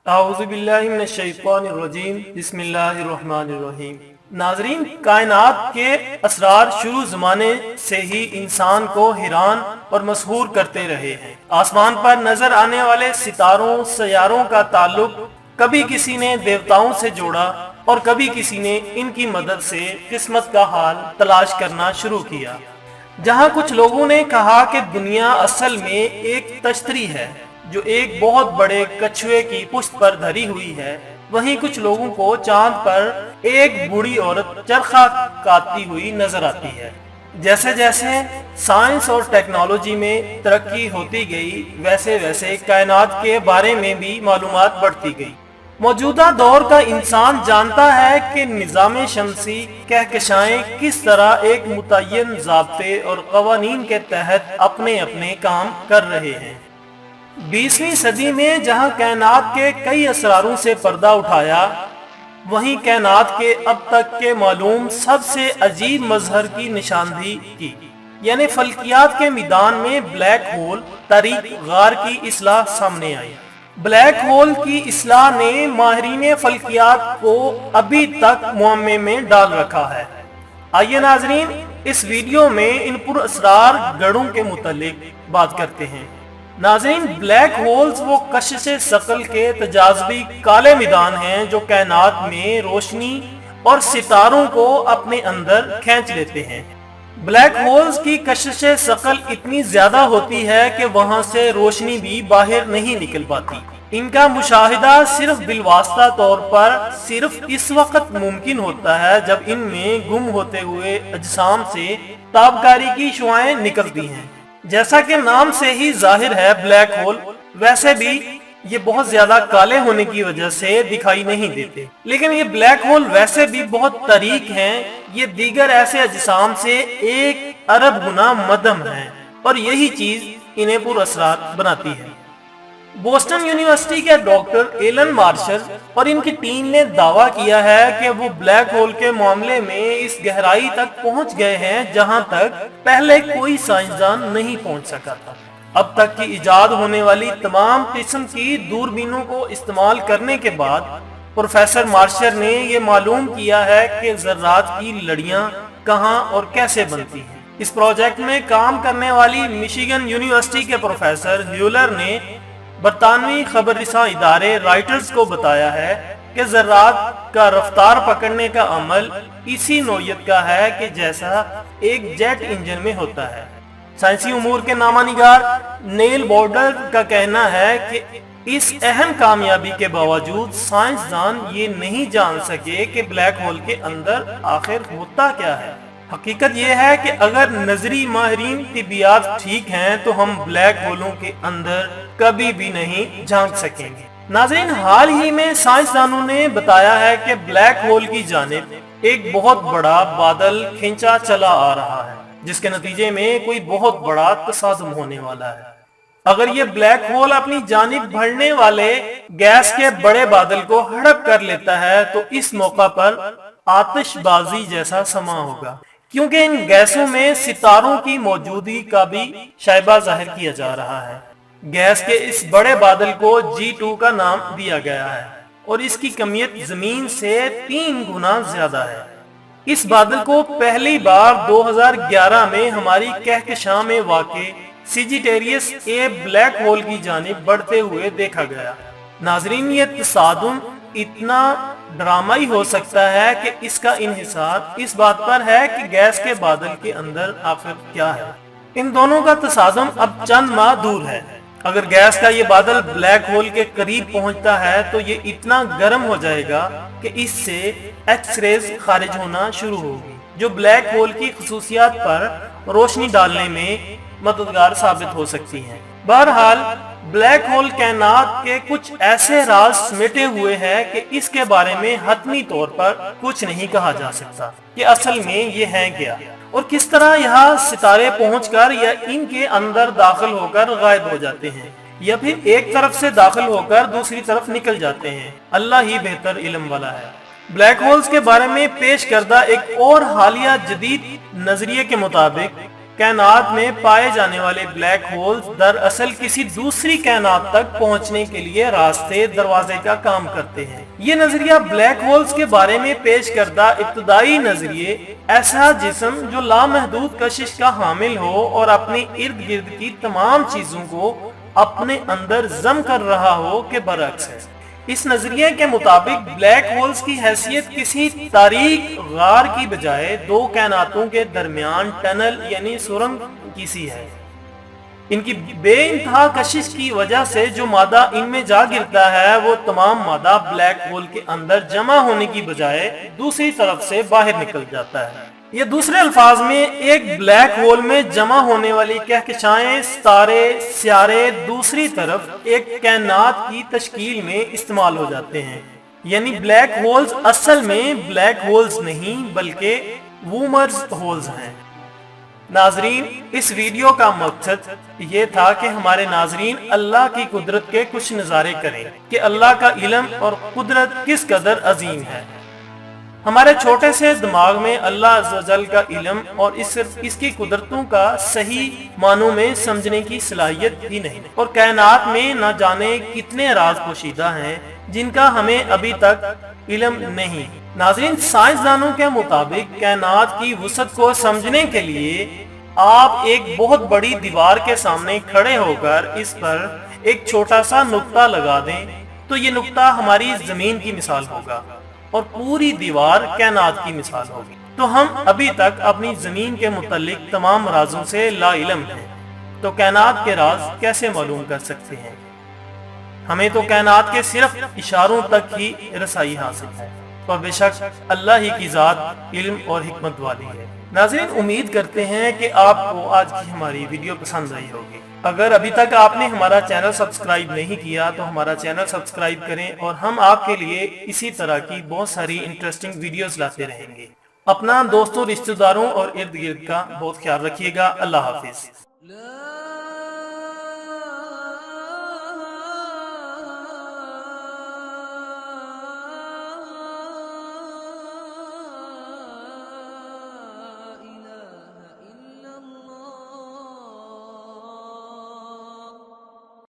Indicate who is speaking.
Speaker 1: اعوذ باللہ من الشیطان الرجیم، بسم اللہ الرحمن الرحیم۔ ناظرین، کائنات کے اسرار شروع زمانے سے ہی انسان کو حیران اور مسحور کرتے رہے ہیں۔ آسمان پر نظر آنے والے ستاروں سیاروں کا تعلق کبھی کسی نے دیوتاؤں سے جوڑا اور کبھی کسی نے ان کی مدد سے قسمت کا حال تلاش کرنا شروع کیا۔ جہاں کچھ لوگوں نے کہا کہ دنیا اصل میں ایک تشتری ہے جو ایک بہت بڑے کچھوے کی پشت پر دھری ہوئی ہے، وہیں کچھ لوگوں کو چاند پر ایک بوڑھی عورت چرخہ کاٹتی ہوئی نظر آتی ہے۔ جیسے جیسے سائنس اور ٹیکنالوجی میں ترقی ہوتی گئی، ویسے ویسے کائنات کے بارے میں بھی معلومات بڑھتی گئی۔ موجودہ دور کا انسان جانتا ہے کہ نظام شمسی کہکشائیں کس طرح ایک متعین ضابطے اور قوانین کے تحت اپنے اپنے کام کر رہے ہیں۔ 20ویں صدی میں جہاں کائنات کے کئی اسراروں سے پردہ اٹھایا، وہیں کائنات کے اب تک کے معلوم سب سے عجیب مظہر کی نشاندہی کی، یعنی فلکیات کے میدان میں بلیک ہول تاریک غار کی اصطلاح سامنے آئی۔ بلیک ہول کی اصطلاح نے ماہرین فلکیات کو ابھی تک معمے میں ڈال رکھا ہے۔ آئیے ناظرین، اس ویڈیو میں ان پر اسرار گڑھوں کے متعلق بات کرتے ہیں۔ ناظرین، بلیک ہولز وہ کشش ثقل کے تجاذبی کالے میدان ہیں جو کائنات میں روشنی اور ستاروں کو اپنے اندر کھینچ لیتے ہیں۔ بلیک ہولز کی کشش ثقل اتنی زیادہ ہوتی ہے کہ وہاں سے روشنی بھی باہر نہیں نکل پاتی۔ ان کا مشاہدہ صرف بالواسطہ طور پر صرف اس وقت ممکن ہوتا ہے جب ان میں گم ہوتے ہوئے اجسام سے تابکاری کی شعاعیں نکلتی ہیں۔ جیسا کہ نام سے ہی ظاہر ہے، بلیک ہول ویسے بھی یہ بہت زیادہ کالے ہونے کی وجہ سے دکھائی نہیں دیتے، لیکن یہ بلیک ہول ویسے بھی بہت تاریک ہیں۔ یہ دیگر ایسے اجسام سے 1 ارب گنا مدھم ہیں اور یہی چیز انہیں پر اسرار بناتی ہے۔ بوسٹن یونیورسٹی کے ڈاکٹر ایلن مارشل اور ان کی ٹیم نے دعویٰ کیا ہے کہ وہ بلیک ہول کے معاملے میں اس گہرائی تک پہنچ گئے ہیں جہاں تک پہلے کوئی سائنسدان نہیں پہنچ سکا تھا۔ اب تک کی ایجاد ہونے والی تمام قسم کی دوربینوں کو استعمال کرنے کے بعد پروفیسر مارشل نے یہ معلوم کیا ہے کہ ذرات کی لڑیاں کہاں اور کیسے بنتی ہیں۔ اس پروجیکٹ میں کام کرنے والی مشیگن یونیورسٹی کے پروفیسر ہیولر نے برطانوی خبر رساں ادارے رائٹرز کو بتایا ہے کہ ذرات کا رفتار پکڑنے کا عمل اسی نوعیت کا ہے کہ جیسا ایک جیٹ انجن میں ہوتا ہے۔ سائنسی امور کے نامہ نگار نیل بورڈر کا کہنا ہے کہ اس اہم کامیابی کے باوجود سائنسدان یہ نہیں جان سکے کہ بلیک ہول کے اندر آخر ہوتا کیا ہے۔ حقیقت یہ ہے کہ اگر نظری ماہرین طبیعیات ٹھیک ہیں تو ہم بلیک ہولوں کے اندر کبھی بھی نہیں جھانک سکیں گے۔ ناظرین، حال ہی میں سائنسدانوں نے بتایا ہے کہ بلیک ہول کی جانب ایک بہت بڑا بادل کھینچا چلا آ رہا ہے، جس کے نتیجے میں کوئی بہت بڑا تصادم ہونے والا ہے۔ اگر یہ بلیک ہول اپنی جانب بڑھنے والے گیس کے بڑے بادل کو ہڑپ کر لیتا ہے تو اس موقع پر آتش بازی جیسا سما ہوگا، کیونکہ ان گیسوں میں ستاروں کی موجودگی کا بھی شائبہ ظاہر کیا جا رہا ہے۔ گیس کے اس بڑے بادل کو G2 کا نام دیا گیا ہے اور اس کی کمیت زمین سے 3 گنا زیادہ ہے۔ اس بادل کو پہلی بار 2011 میں ہماری کہکشاں میں واقع سیجیٹیریس اے بلیک ہول کی جانب بڑھتے ہوئے دیکھا گیا۔ ناظرین، یہ تصادم اتنا ڈرامائی ہو سکتا ہے کہ اس کا انحصار اس بات پر ہے کہ گیس کے بادل کے اندر آخر کیا ہے۔ ان دونوں کا تصادم اب چند ماہ دور ہے۔ اگر گیس کا یہ بادل بلیک ہول کے قریب پہنچتا ہے تو یہ اتنا گرم ہو جائے گا کہ اس سے ایکس ریز خارج ہونا شروع ہوگی، جو بلیک ہول کی خصوصیات پر روشنی ڈالنے میں مددگار ثابت ہو سکتی ہیں۔ بہرحال، بلیک ہول کائنات کے کچھ ایسے راز سمیٹے ہوئے ہیں کہ اس کے بارے میں حتمی طور پر کچھ نہیں کہا جا سکتا کہ اصل میں یہ ہیں کیا اور کس طرح یہاں ستارے پہنچ کر یا ان کے اندر داخل ہو کر غائب ہو جاتے ہیں، یا پھر ایک طرف سے داخل ہو کر دوسری طرف نکل جاتے ہیں۔ اللہ ہی بہتر علم والا ہے۔ بلیک ہولز کے بارے میں پیش کردہ ایک اور حالیہ جدید نظریے کے مطابق کائنات میں پائے جانے والے بلیک ہولز دراصل کسی دوسری کائنات تک پہنچنے کے لیے راستے دروازے کا کام کرتے ہیں۔ یہ نظریہ بلیک ہولز کے بارے میں پیش کردہ ابتدائی نظریے ایسا جسم جو لامحدود کشش کا حامل ہو اور اپنے ارد گرد کی تمام چیزوں کو اپنے اندر ضم کر رہا ہو کے برعکس ہے۔ اس نظریے کے مطابق بلیک ہولز کی حیثیت کسی تاریک غار کی بجائے دو کائناتوں کے درمیان ٹنل یعنی سرنگ کی سی ہے۔ ان کی بے انتہا کشش کی وجہ سے جو مادہ ان میں جا گرتا ہے وہ تمام مادہ بلیک ہول کے اندر جمع ہونے کی بجائے دوسری طرف سے باہر نکل جاتا ہے۔ یہ دوسرے الفاظ میں ایک بلیک ہول میں جمع ہونے والی کہکشائیں، ستارے، سیارے دوسری طرف ایک کائنات کی تشکیل میں استعمال ہو جاتے ہیں۔ یعنی بلیک ہولز اصل میں بلیک ہولز نہیں بلکہ وومرز ہولز ہیں۔ ناظرین، اس ویڈیو کا مقصد یہ تھا کہ ہمارے ناظرین اللہ کی قدرت کے کچھ نظارے کریں کہ اللہ کا علم اور قدرت کس قدر عظیم ہے۔ ہمارے چھوٹے سے دماغ میں اللہ عز و جل کا علم اور اس کی قدرتوں کا صحیح معنوں میں سمجھنے کی صلاحیت ہی نہیں، اور کائنات میں نہ جانے کتنے راز پوشیدہ ہیں جن کا ہمیں ابھی تک علم نہیں۔ ناظرین، سائنسدانوں کے مطابق کائنات کی وسعت کو سمجھنے کے لیے آپ ایک بہت بڑی دیوار کے سامنے کھڑے ہو کر اس پر ایک چھوٹا سا نقطہ لگا دیں تو یہ نقطہ ہماری زمین کی مثال ہوگا اور پوری دیوار کائنات کی مثال ہوگی۔ تو ہم ابھی تک اپنی زمین کے متعلق تمام رازوں سے لا علم ہیں، تو کائنات کے راز کیسے معلوم کر سکتے ہیں؟ ہمیں تو کائنات کے صرف اشاروں تک ہی رسائی حاصل ہے، اور بے شک اللہ ہی کی ذات علم اور حکمت والی ہے۔ ناظرین، امید کرتے ہیں کہ آپ کو آج کی ہماری ویڈیو پسند آئی ہوگی۔ اگر ابھی تک آپ نے ہمارا چینل سبسکرائب نہیں کیا تو ہمارا چینل سبسکرائب کریں، اور ہم آپ کے لیے اسی طرح کی بہت ساری انٹرسٹنگ ویڈیوز لاتے رہیں گے۔ اپنا دوستوں، رشتہ داروں اور ارد گرد کا بہت خیال رکھیے گا۔ اللہ حافظ۔